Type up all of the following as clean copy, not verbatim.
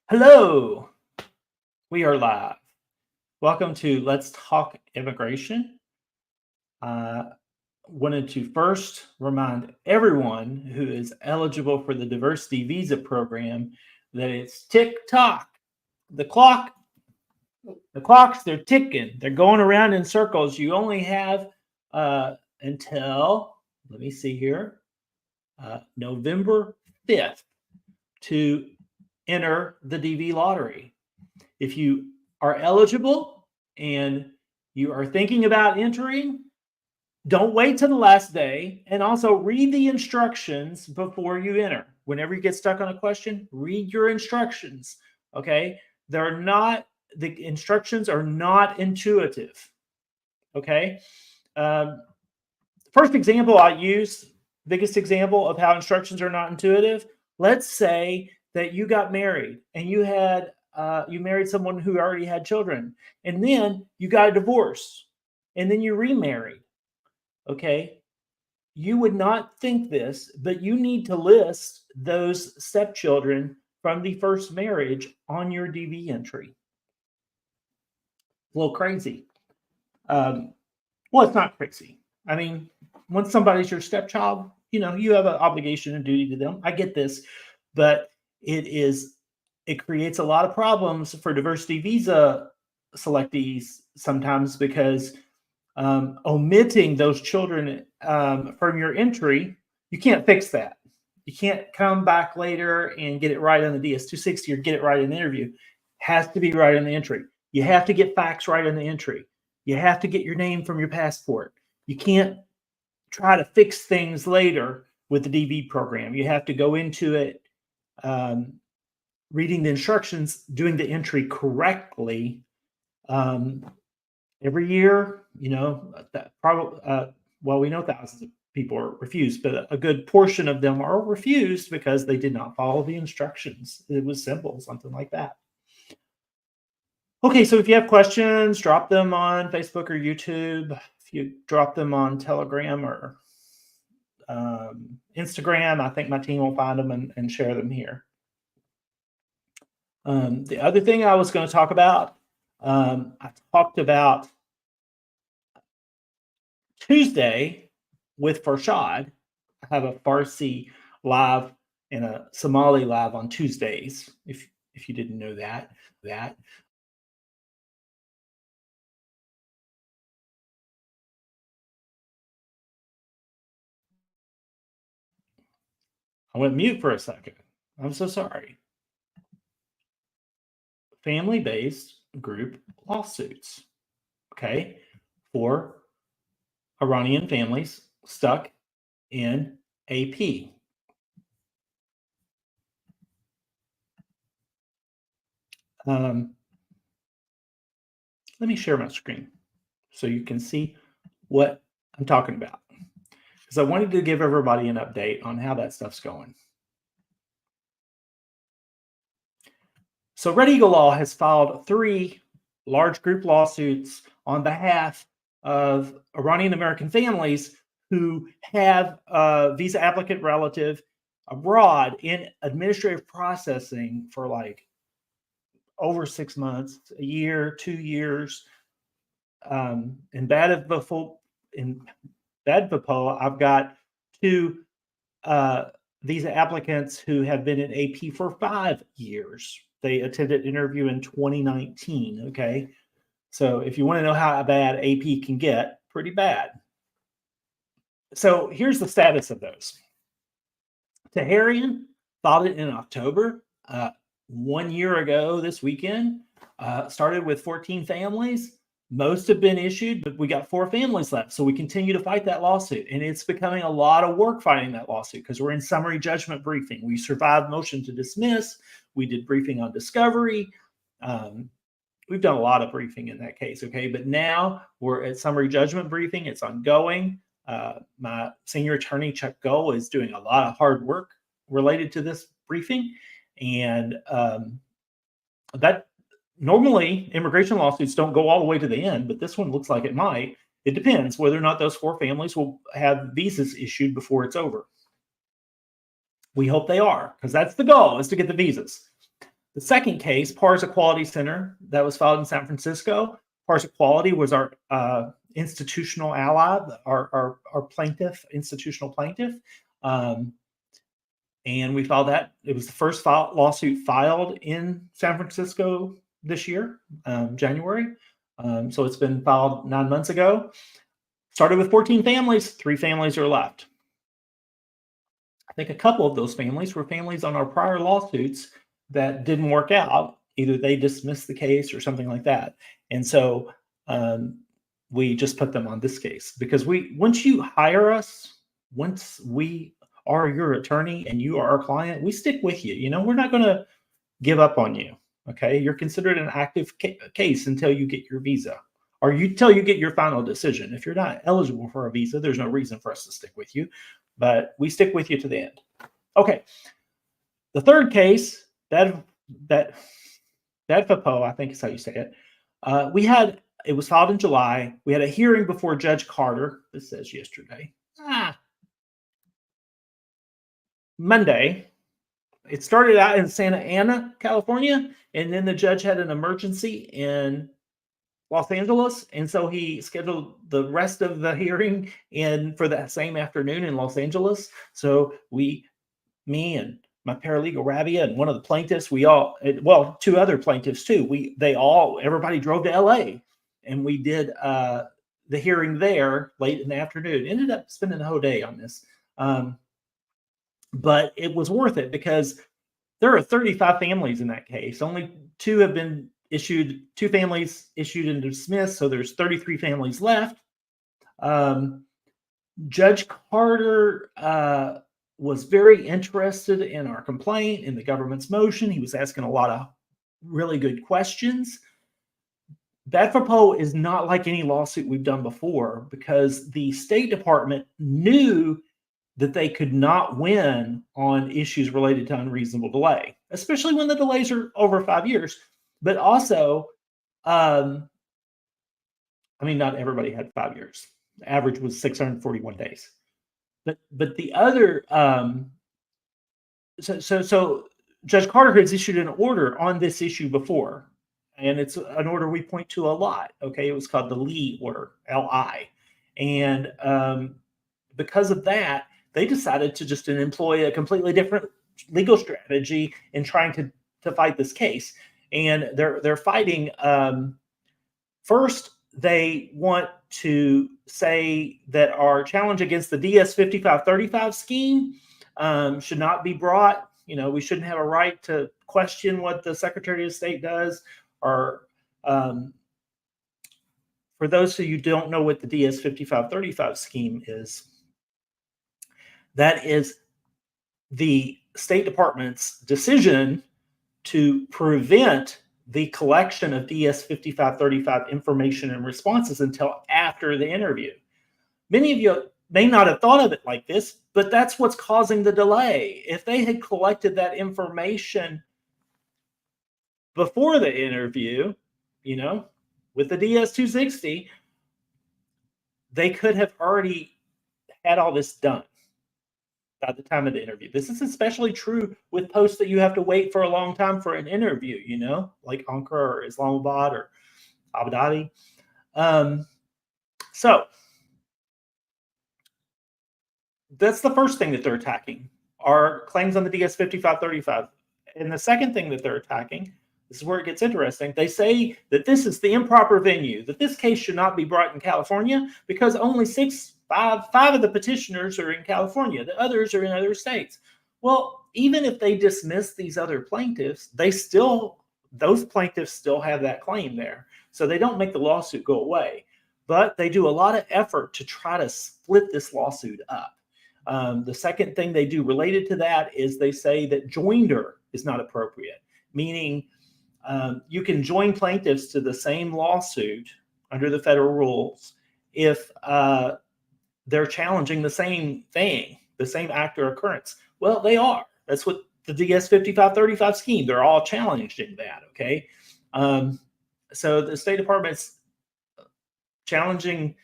Hello, we are live. Welcome to Let's Talk Immigration. I wanted to first remind everyone who is eligible for the diversity visa program that it's tick-tock. The clocks, they're ticking. They're going around in circles. You only have until, let me see here, November 5th to enter the DV lottery. If you are eligible and you are thinking about entering, don't wait till the last day, and also read the instructions before you enter. Whenever you get stuck on a question, read your instructions. Okay, the instructions are not intuitive. Okay, first example I use, biggest example of how instructions are not intuitive. Let's say that you got married and you married someone who already had children, and then you got a divorce, and then you remarried. Okay, you would not think this, but you need to list those stepchildren from the first marriage on your DV entry. A little crazy. Well, it's not crazy. I mean, once somebody's your stepchild, you have an obligation and duty to them. I get this, but it creates a lot of problems for diversity visa selectees sometimes because omitting those children from your entry, you can't fix that. You can't come back later and get it right on the DS-260 or get it right in the interview. It has to be right in the entry. You have to get facts right in the entry. You have to get your name from your passport. You can't try to fix things later with the DV program. You have to go into it reading the instructions, doing the entry correctly. Every year, we know thousands of people are refused, but a good portion of them are refused because they did not follow the instructions. It was simple, something like that. Okay, so if you have questions, drop them on Facebook or YouTube. If you drop them on Telegram or Instagram, I think my team will find them and share them here. The other thing I was going to talk about, I talked about Tuesday with Farshad. I have a Farsi live and a Somali live on Tuesdays, if you didn't know that. I went mute for a second. I'm so sorry. Family-based group lawsuits, okay, for Iranian families stuck in AP. Let me share my screen so you can see what I'm talking about, because I wanted to give everybody an update on how that stuff's going. So Red Eagle Law has filed 3 large group lawsuits on behalf of Iranian American families who have a visa applicant relative abroad in administrative processing for like over 6 months, a year, 2 years. In Badvapur, I've got 2 visa applicants who have been in AP for 5 years. They attended an interview in 2019. Okay, so if you want to know how bad AP can get, pretty bad. So here's the status of those. Taharian filed it in October, 1 year ago this weekend. Started with 14 families. Most have been issued, but we got 4 families left. So we continue to fight that lawsuit. And it's becoming a lot of work fighting that lawsuit because we're in summary judgment briefing. We survived motion to dismiss. We did briefing on discovery. We've done a lot of briefing in that case, okay? But now we're at summary judgment briefing. It's ongoing. My senior attorney, Chuck Gull, is doing a lot of hard work related to this briefing. And that normally immigration lawsuits don't go all the way to the end, but this one looks like it might. It depends whether or not those 4 families will have visas issued before it's over. We hope they are, because that's the goal, is to get the visas. The second case, Pars Equality Center, that was filed in San Francisco. Pars Equality was our institutional ally, our plaintiff, institutional plaintiff. And we filed that. It was the first lawsuit filed in San Francisco this year, January. So it's been filed 9 months ago. Started with 14 families, 3 families are left. I think a couple of those families were families on our prior lawsuits that didn't work out. Either they dismissed the case or something like that. And so we just put them on this case because once you hire us, once we are your attorney and you are our client, we stick with you. You know, we're not going to give up on you. Okay. You're considered an active case until you get your visa or until you get your final decision. If you're not eligible for a visa, there's no reason for us to stick with you, but we stick with you to the end. Okay. The third case, that FAPO, I think is how you say it. It was filed in July. We had a hearing before Judge Carter. This says yesterday. Monday. It started out in Santa Ana, California, and then the judge had an emergency in Los Angeles, and so he scheduled the rest of the hearing for that same afternoon in Los Angeles. So me and my paralegal Rabia and one of the plaintiffs, 2 other plaintiffs too. Everybody drove to LA, and we did the hearing there late in the afternoon. Ended up spending the whole day on this. But it was worth it because there are 35 families in that case. Only 2 have been issued, 2 families issued and dismissed. So there's 33 families left. Judge Carter was very interested in our complaint, in the government's motion. He was asking a lot of really good questions. BADFAPO is not like any lawsuit we've done before because the State Department knew that they could not win on issues related to unreasonable delay, especially when the delays are over 5 years. But also, not everybody had 5 years. The average was 641 days. But the other, so Judge Carter has issued an order on this issue before, and it's an order we point to a lot. Okay, it was called the Lee order, L-I, and because of that, they decided to just employ a completely different legal strategy in trying to fight this case. And they're fighting. First, they want to say that our challenge against the DS 5535 scheme should not be brought. You know, we shouldn't have a right to question what the Secretary of State does. Or for those of you who don't know what the DS 5535 scheme is, that is the State Department's decision to prevent the collection of DS 5535 information and responses until after the interview. Many of you may not have thought of it like this, but that's what's causing the delay. If they had collected that information before the interview, with the DS 260, they could have already had all this done by the time of the interview. This is especially true with posts that you have to wait for a long time for an interview, like Ankara or Islamabad or Abu Dhabi. So that's the first thing that they're attacking, are claims on the DS 5535. And the second thing that they're attacking, this is where it gets interesting. They say that this is the improper venue, that this case should not be brought in California because only five of the petitioners are in California. The others are in other states. Well, even if they dismiss these other plaintiffs, those plaintiffs still have that claim there. So they don't make the lawsuit go away, but they do a lot of effort to try to split this lawsuit up. The second thing they do related to that is they say that joinder is not appropriate, meaning you can join plaintiffs to the same lawsuit under the federal rules if they're challenging the same thing, the same act or occurrence. Well, they are. That's what the DS 5535 scheme, they're all challenging that, okay? So the State Department's challenging,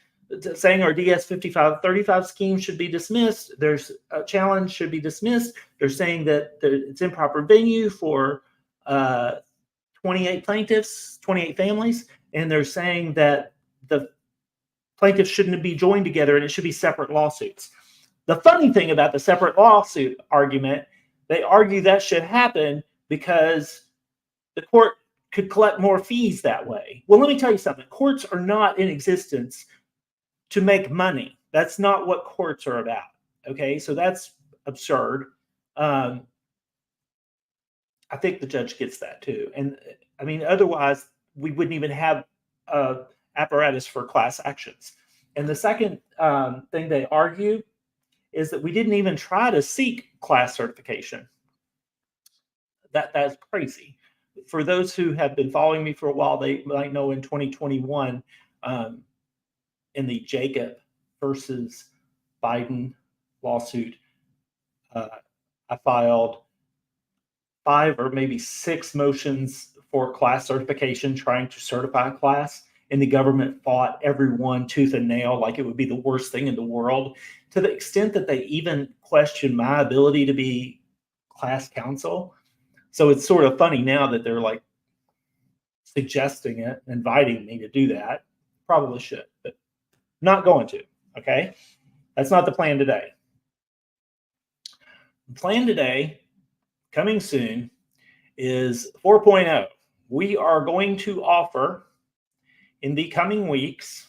saying our DS 5535 scheme should be dismissed. There's a challenge should be dismissed. They're saying that it's improper venue for 28 plaintiffs, 28 families, and they're saying that the plaintiffs shouldn't be joined together and it should be separate lawsuits. The funny thing about the separate lawsuit argument, they argue that should happen because the court could collect more fees that way. Well, let me tell you something. Courts are not in existence to make money. That's not what courts are about. Okay, so that's absurd. I think the judge gets that too. And I mean, otherwise, we wouldn't even have apparatus for class actions. And the second thing they argue is that we didn't even try to seek class certification. That's crazy. For those who have been following me for a while, they might know in 2021, in the Jacob versus Biden lawsuit, I filed 5 or maybe 6 motions for class certification, trying to certify a class, and the government fought everyone tooth and nail like it would be the worst thing in the world, to the extent that they even questioned my ability to be class counsel. So it's sort of funny now that they're like suggesting it, inviting me to do that. Probably should, but not going to. Okay, that's not the plan today. The plan today, coming soon, is 4.0. We are going to offer in the coming weeks,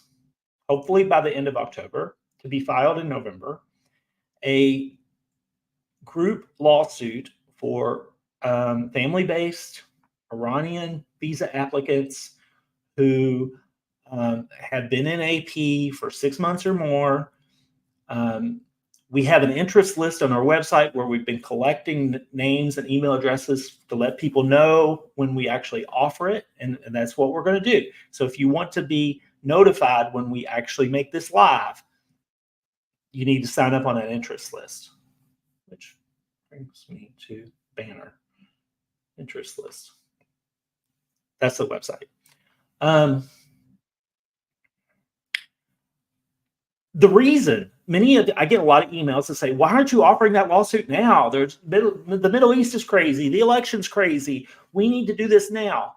hopefully by the end of October, to be filed in November, a group lawsuit for family-based Iranian visa applicants who have been in AP for 6 months or more. We have an interest list on our website where we've been collecting names and email addresses to let people know when we actually offer it, and that's what we're going to do. So if you want to be notified when we actually make this live, you need to sign up on an interest list, which brings me to banner interest list. That's the website. The reason I get a lot of emails that say, why aren't you offering that lawsuit now? The Middle East is crazy. The election's crazy. We need to do this now.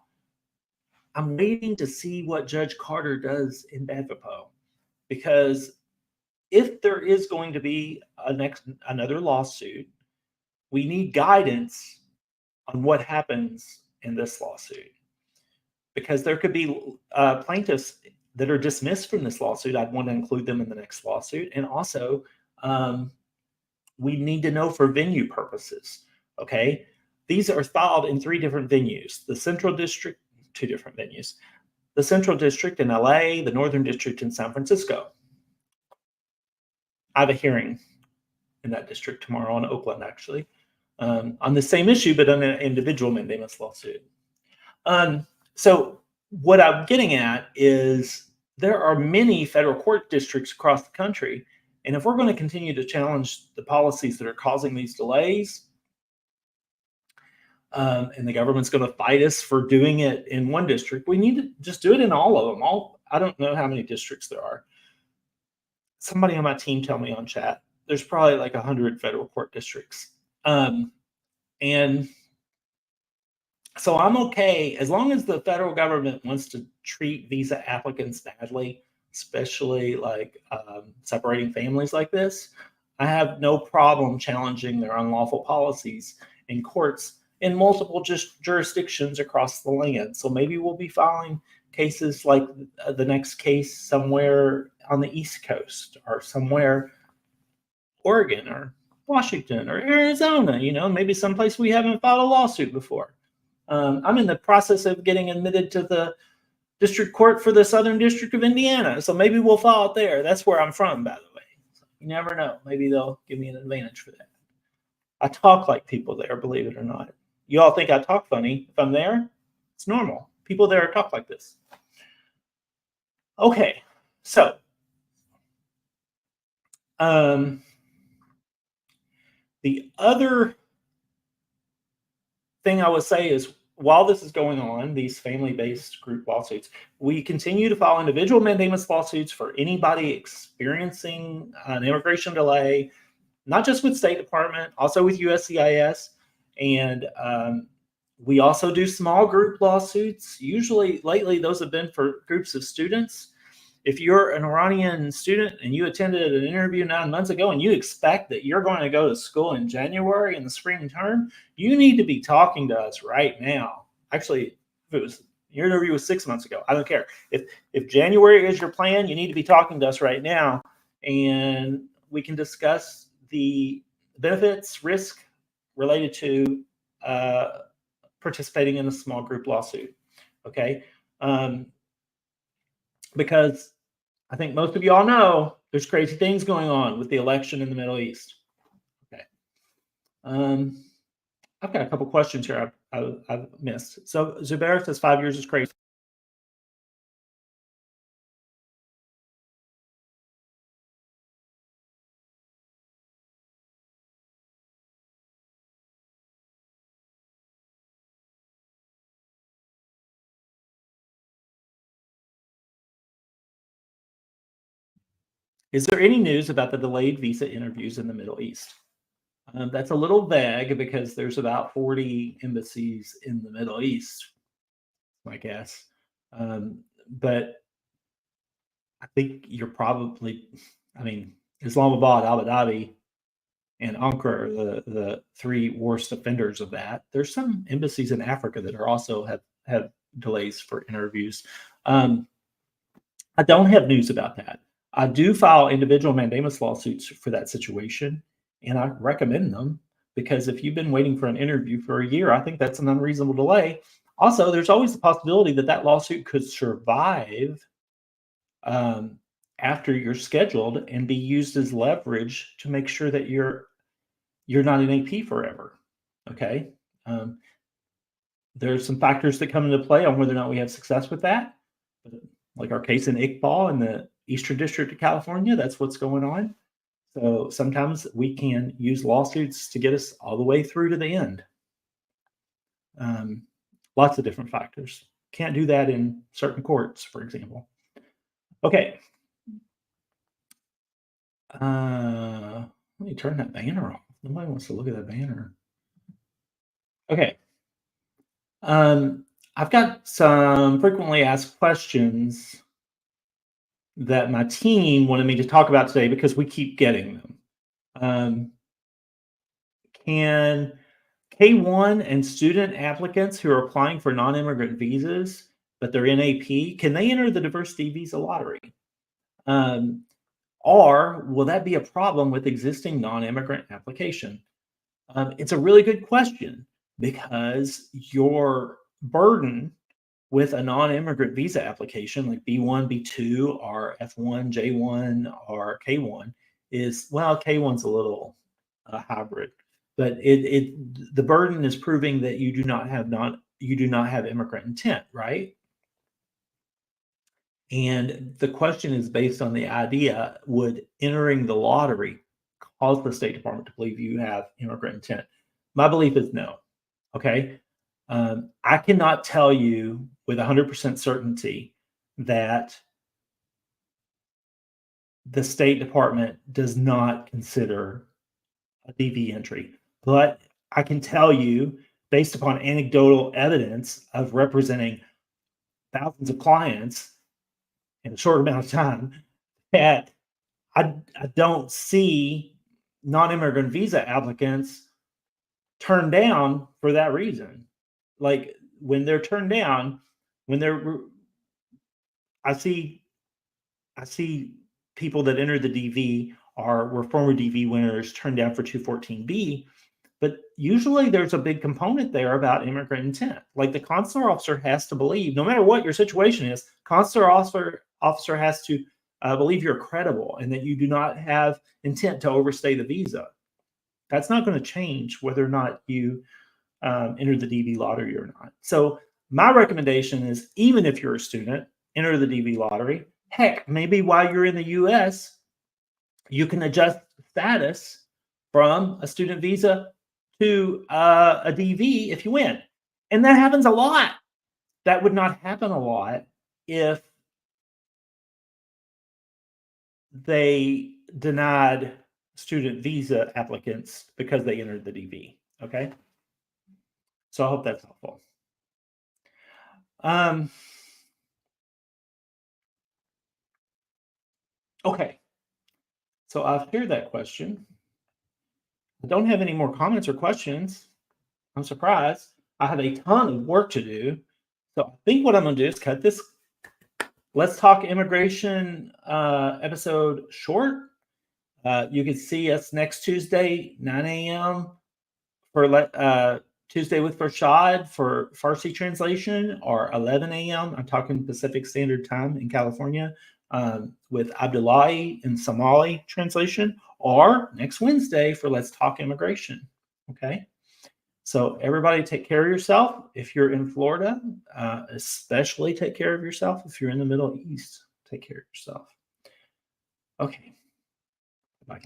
I'm waiting to see what Judge Carter does in Bethlehem, because if there is going to be another lawsuit, we need guidance on what happens in this lawsuit, because there could be plaintiffs that are dismissed from this lawsuit. I'd want to include them in the next lawsuit. And also, we need to know for venue purposes, okay? These are filed in 3 different venues. The Central District, 2 different venues. The Central District in LA, the Northern District in San Francisco. I have a hearing in that district tomorrow in Oakland, actually, on the same issue, but on an individual mandamus lawsuit. So what I'm getting at is there are many federal court districts across the country, and if we're going to continue to challenge the policies that are causing these delays, and the government's going to fight us for doing it in one district, we need to just do it in all of them. I don't know how many districts there are. Somebody on my team tell me on chat. There's probably like 100 federal court districts. And so I'm okay as long as the federal government wants to treat visa applicants badly, especially like separating families like this. I have no problem challenging their unlawful policies in courts in multiple jurisdictions across the land. So maybe we'll be filing cases like the next case somewhere on the East Coast, or somewhere Oregon or Washington or Arizona, maybe someplace we haven't filed a lawsuit before. I'm in the process of getting admitted to the district court for the Southern District of Indiana. So maybe we'll file it there. That's where I'm from, by the way. You never know. Maybe they'll give me an advantage for that. I talk like people there, believe it or not. You all think I talk funny. If I'm there, it's normal. People there talk like this. Okay, so the other thing I would say is, while this is going on, these family-based group lawsuits, we continue to file individual mandamus lawsuits for anybody experiencing an immigration delay, not just with State Department, also with USCIS. And We also do small group lawsuits. Usually, lately, those have been for groups of students. If you're an Iranian student and you attended an interview 9 months ago and you expect that you're going to go to school in January in the spring term, you need to be talking to us right now. Actually, if it was your interview was 6 months ago, I don't care. If January is your plan, you need to be talking to us right now, and we can discuss the benefits, risk related to participating in a small group lawsuit. Okay. Because I think most of you all know there's crazy things going on with the election in the Middle East. Okay. I've got a couple questions here I've missed. So Zubair says 5 years is crazy. Is there any news about the delayed visa interviews in the Middle East? That's a little vague because there's about 40 embassies in the Middle East, I guess. But I think you're probably, I mean, Islamabad, Abu Dhabi, and Ankara are the three worst offenders of that. There's some embassies in Africa that are also have delays for interviews. I don't have news about that. I do file individual mandamus lawsuits for that situation, and I recommend them because if you've been waiting for an interview for a year, I think that's an unreasonable delay. Also, there's always the possibility that that lawsuit could survive after you're scheduled and be used as leverage to make sure that you're not an AP forever. Okay. There's some factors that come into play on whether or not we have success with that. Like our case in Iqbal in the Eastern District of California, that's what's going on. So sometimes we can use lawsuits to get us all the way through to the end. Lots of different factors. Can't do that in certain courts, for example. Okay. Let me turn that banner off. Nobody wants to look at that banner. Okay. I've got some frequently asked questions that my team wanted me to talk about today because we keep getting them. Can K1 and student applicants who are applying for non-immigrant visas, but they're in AP, can they enter the diversity visa lottery? Or will that be a problem with existing non-immigrant application? It's a really good question because your burden with a non-immigrant visa application like B1, B2, or F1, J1, or K1 is, well, K1's a little hybrid, but the burden is proving that you do not have immigrant intent, right? And the question is based on the idea, would entering the lottery cause the State Department to believe you have immigrant intent? My belief is no. Okay. I cannot tell you with 100% certainty that the State Department does not consider a DV entry, but I can tell you, based upon anecdotal evidence of representing thousands of clients in a short amount of time, that I don't see non-immigrant visa applicants turned down for that reason. Like when they're turned down, when they're I see people that enter the DV were former DV winners turned down for 214B, but usually there's a big component there about immigrant intent. Like the consular officer has to believe, no matter what your situation is, consular officer has to believe you're credible and that you do not have intent to overstay the visa. That's not going to change whether or not you enter the DV lottery or not. So my recommendation is, even if you're a student, enter the DV lottery. Heck, maybe while you're in the US, you can adjust status from a student visa to a DV if you win. And that happens a lot. That would not happen a lot if they denied student visa applicants because they entered the DV. Okay. So I hope that's helpful. Um, okay. So I've heard that question. I don't have any more comments or questions. I'm surprised. I have a ton of work to do. So I think what I'm going to do is cut this Let's Talk Immigration episode short. You can see us next Tuesday, 9 a.m. for Tuesday with Rashad for Farsi translation, or 11 a.m. I'm talking Pacific Standard Time in California, with Abdullahi in Somali translation, or next Wednesday for Let's Talk Immigration. Okay. So everybody take care of yourself. If you're in Florida, especially take care of yourself. If you're in the Middle East, take care of yourself. Okay. Bye.